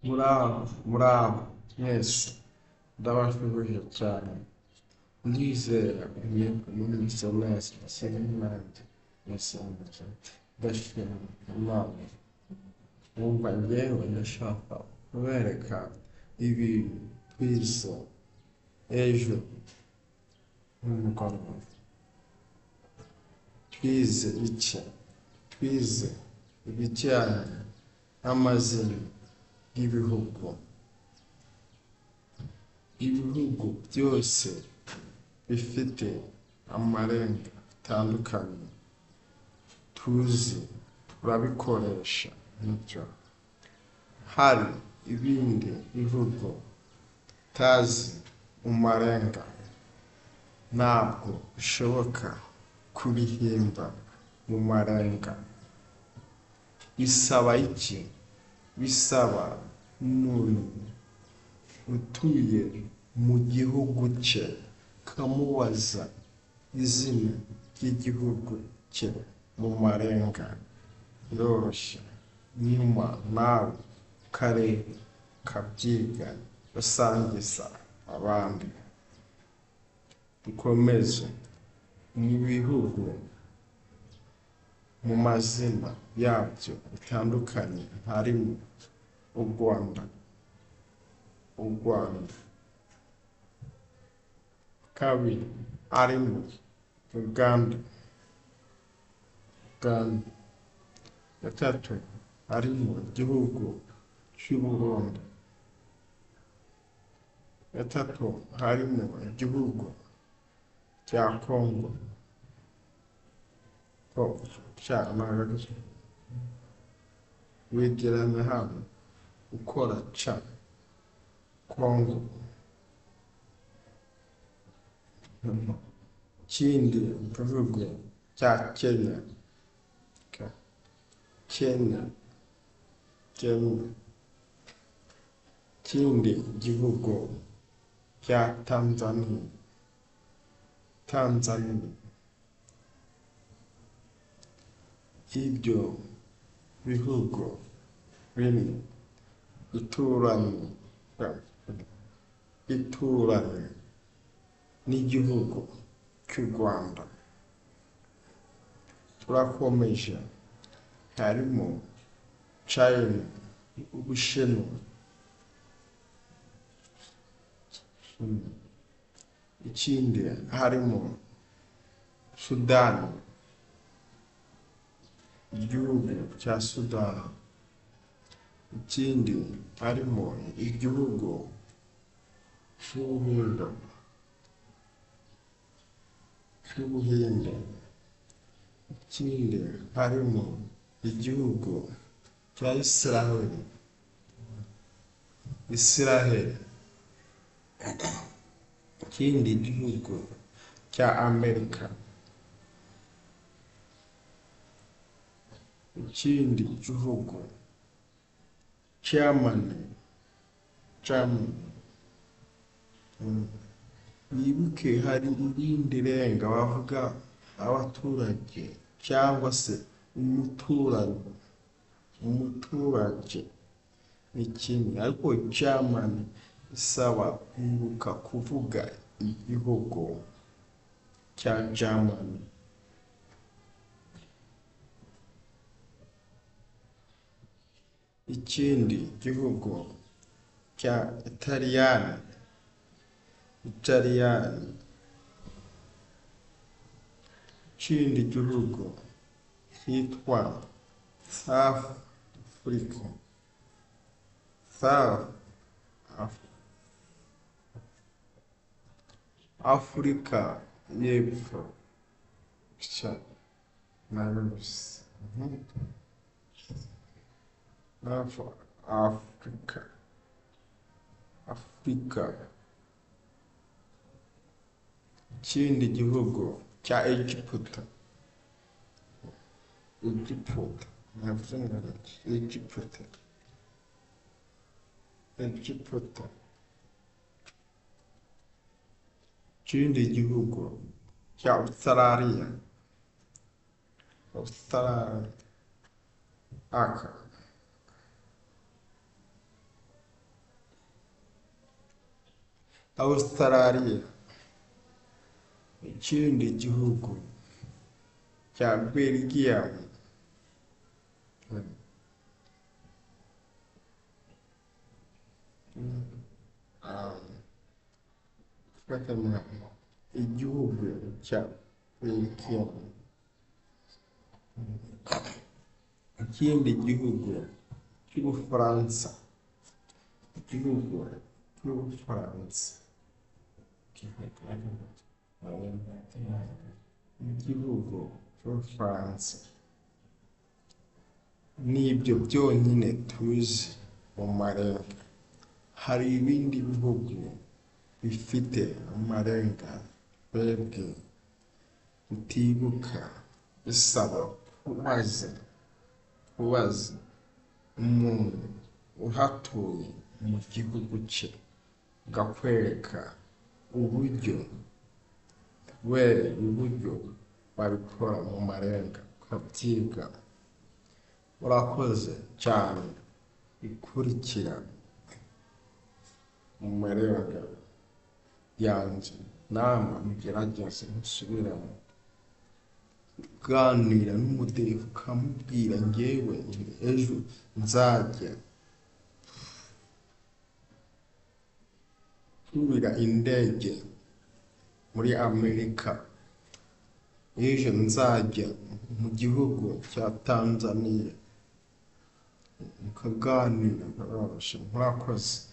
Muraho mwese ndabashuhuje cyane ndizera mwebwe muri musanasi cy'Imana musanze ndashima Imana wumva njyewe ndashaka kubereka ibintu twize ejo n'umugoroba twize ibijyanye n'amazina y'ibihugu byose bifite amarenga atandukanye tuzi turabikoresha nibyo hari ibindi bihugu tazi umarenga ntabwo bishoboka kubihimba mu marenga bisaba iki bisaba umuntu utuye mu gihugu cye kamubaza izina ry'igihugu cye mu marenga yoroshye nyuma nawe karere kabyiga basangiza abandi dukomeze mu bihugu mu mazina yabyo bitandukanye harimo u Rwanda kabiri harimo Uganda gatatu harimo igihugu cy'Uburundi gatatu harimo igihugu cya Congo wegeranya hano ukora Congo ikindi igihugu cya Kenya ikindi igihugu cya Tanzania ibyo bihugu bine bituranye n'igihugu cy'u Rwanda turakomeje harimo China Ubushinwa ikindi harimo Sudani igihugu cya Sudani ikindi harimo igihugu cy'Ubuhinde ikindi harimo igihugu cya Israel ikindi gihugu cya Amerika ikindi gihugu Germany wibuke hari irindi renga bavuga abaturage cyangwa se umuturage ni kimwe ariko Germany isaba kwibuka kuvuga igihugu cya Germany ikindi gihugu cya Italiyani ikindi gihugu cyitwa South Africa y'Epfo Africa ikindi gihugu cya Egiputa ikindi gihugu cya Australia aka Australia, ikindi gihugu cya Belgium, igihugu cya Belgium, ikindi gihugu cy'Ubufaransa, igihugu cy'Ubufaransa, igihugu cy'Ubufaransa. N'ibyo byonyine tuzi mu marenga. Hari ibindi bihugu bifite amarenga twebwe utibuka, bisaba kubaza umuntu uhatuye mu gihugu cye, agakwereka uburyo babikora mu marenga, ukabyiga. Urakoze cyane, ikurikira mu marenga yanjye, nama mugerageze musubiramo, uganira n'umudehe ukamubwira ngewe ejo nzajya kurira indege muri Amerika, ejo nzajya mu gihugu cya Tanzania, mukaganira. Murakoze.